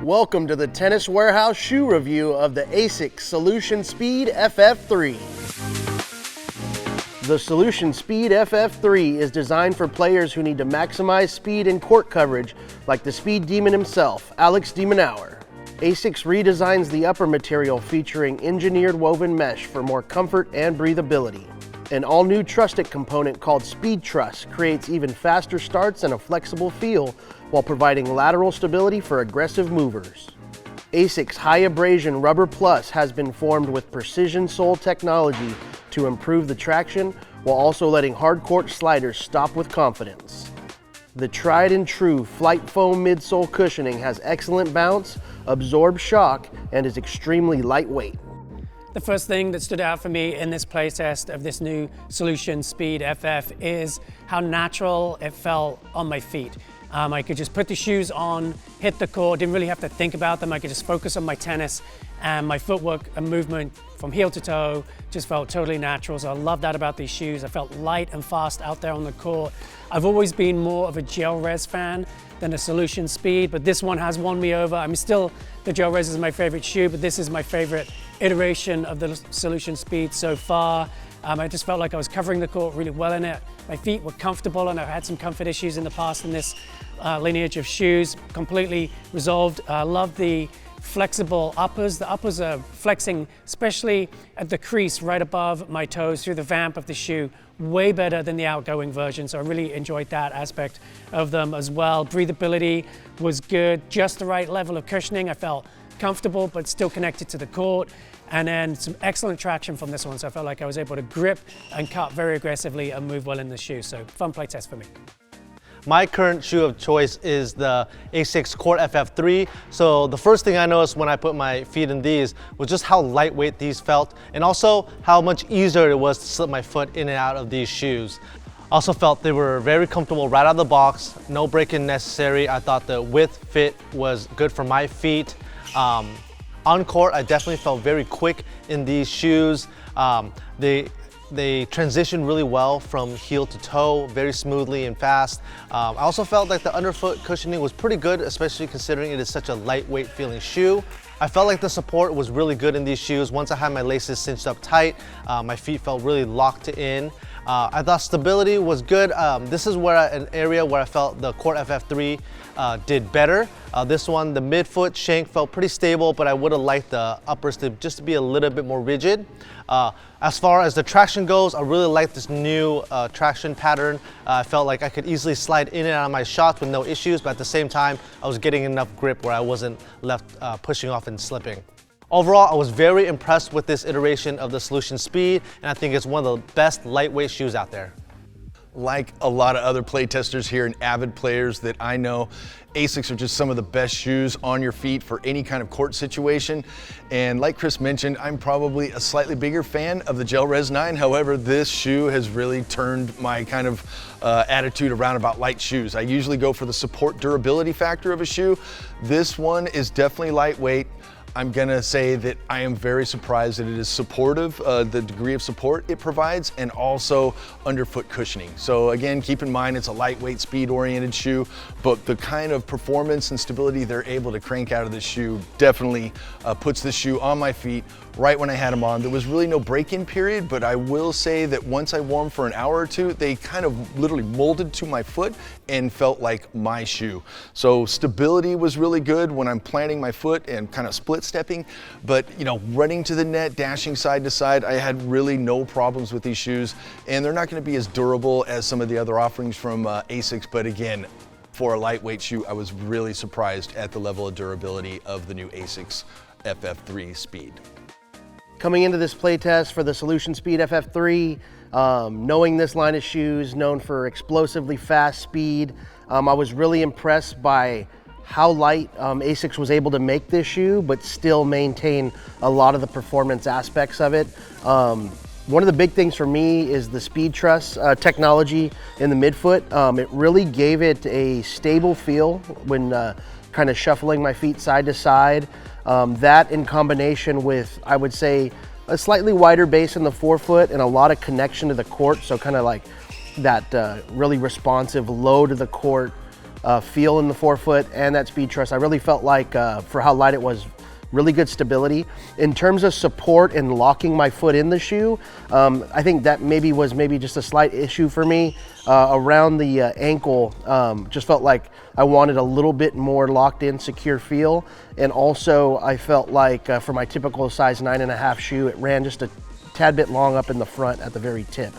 Welcome to the Tennis Warehouse shoe review of the Asics Solution Speed FF3. The Solution Speed FF3 is designed for players who need to maximize speed and court coverage, like the speed demon himself, Alex de Minaur. Asics redesigns the upper material featuring engineered woven mesh for more comfort and breathability. An all-new truss-stick component called Speedtruss creates even faster starts and a flexible feel while providing lateral stability for aggressive movers. Asics High Abrasion Rubber Plus has been formed with Precision-Sole technology to improve the traction while also letting hard court sliders stop with confidence. The tried and true Flight Foam midsole cushioning has excellent bounce, absorbs shock, and is extremely lightweight. The first thing that stood out for me in this playtest of this new Solution Speed FF is how natural it felt on my feet. I could just put the shoes on, hit the court, didn't really have to think about them. I could just focus on my tennis, and my footwork and movement from heel to toe just felt totally natural. So I love that about these shoes. I felt light and fast out there on the court. I've always been more of a gel res fan than a Solution Speed, but this one has won me over. I'm still, the gel res is my favorite shoe, but this is my favorite iteration of the Solution Speed so far. I just felt like I was covering the court really well in it. My feet were comfortable, and I've had some comfort issues in the past in this lineage of shoes. Completely resolved. I love the flexible uppers. The uppers are flexing, especially at the crease right above my toes through the vamp of the shoe, way better than the outgoing version. So I really enjoyed that aspect of them as well. Breathability was good, just the right level of cushioning. I felt comfortable but still connected to the court, and then some excellent traction from this one, so I felt like I was able to grip and cut very aggressively and move well in the shoe. So fun play test for me. My current shoe of choice is the Asics Court FF3. So the first thing I noticed when I put my feet in these was just how lightweight these felt, and also how much easier it was to slip my foot in and out of these shoes. Also felt they were very comfortable right out of the box, no break-in necessary. I thought the width fit was good for my feet. On court, I definitely felt very quick in these shoes. They transitioned really well from heel to toe, very smoothly and fast. I also felt like the underfoot cushioning was pretty good, especially considering it is such a lightweight feeling shoe. I felt like the support was really good in these shoes. Once I had my laces cinched up tight, my feet felt really locked in. I thought stability was good. This is an area where I felt the Court FF3 did better. This one, the midfoot shank felt pretty stable, but I would have liked the uppers to just be a little bit more rigid. As far as the traction goes, I really like this new traction pattern. I felt like I could easily slide in and out of my shots with no issues, but at the same time, I was getting enough grip where I wasn't left pushing off and slipping. Overall, I was very impressed with this iteration of the Solution Speed, and I think it's one of the best lightweight shoes out there. Like a lot of other playtesters here and avid players that I know, Asics are just some of the best shoes on your feet for any kind of court situation. And like Chris mentioned, I'm probably a slightly bigger fan of the Gel Res 9. However, this shoe has really turned my kind of attitude around about light shoes. I usually go for the support durability factor of a shoe. This one is definitely lightweight. I'm gonna say that I am very surprised that it is supportive, the degree of support it provides, and also underfoot cushioning. So again, keep in mind it's a lightweight, speed-oriented shoe, but the kind of performance and stability they're able to crank out of this shoe definitely puts this shoe on my feet right when I had them on. There was really no break-in period, but I will say that once I wore them for an hour or two, they kind of literally molded to my foot and felt like my shoe. So stability was really good when I'm planting my foot and kind of split stepping, but you know, running to the net, dashing side to side, I had really no problems with these shoes, and they're not going to be as durable as some of the other offerings from Asics, but again, for a lightweight shoe, I was really surprised at the level of durability of the new Asics FF3 Speed. Coming into this playtest for the Solution Speed FF3, knowing this line of shoes, known for explosively fast speed, I was really impressed by how light Asics was able to make this shoe, but still maintain a lot of the performance aspects of it. One of the big things for me is the Speedtruss technology in the midfoot. It really gave it a stable feel when kind of shuffling my feet side to side. That in combination with, I would say, a slightly wider base in the forefoot and a lot of connection to the court, so kind of like that really responsive low to the court feel in the forefoot and that Speedtruss. I really felt like for how light it was, really good stability. In terms of support and locking my foot in the shoe, I think that was just a slight issue for me. Around the ankle, just felt like I wanted a little bit more locked in, secure feel. And also I felt like for my typical size 9.5 shoe, it ran just a tad bit long up in the front at the very tip.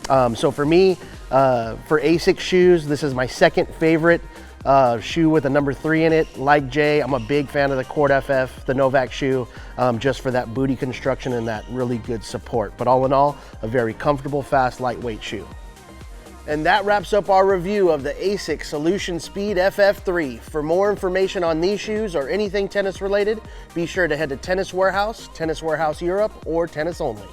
So for me, for Asics shoes, this is my second favorite shoe with a number 3 in it. Like Jay, I'm a big fan of the Court FF, the Novak shoe, just for that booty construction and that really good support. But all in all, a very comfortable, fast, lightweight shoe. And that wraps up our review of the Asics Solution Speed FF3. For more information on these shoes or anything tennis related, be sure to head to Tennis Warehouse, Tennis Warehouse Europe, or Tennis Only.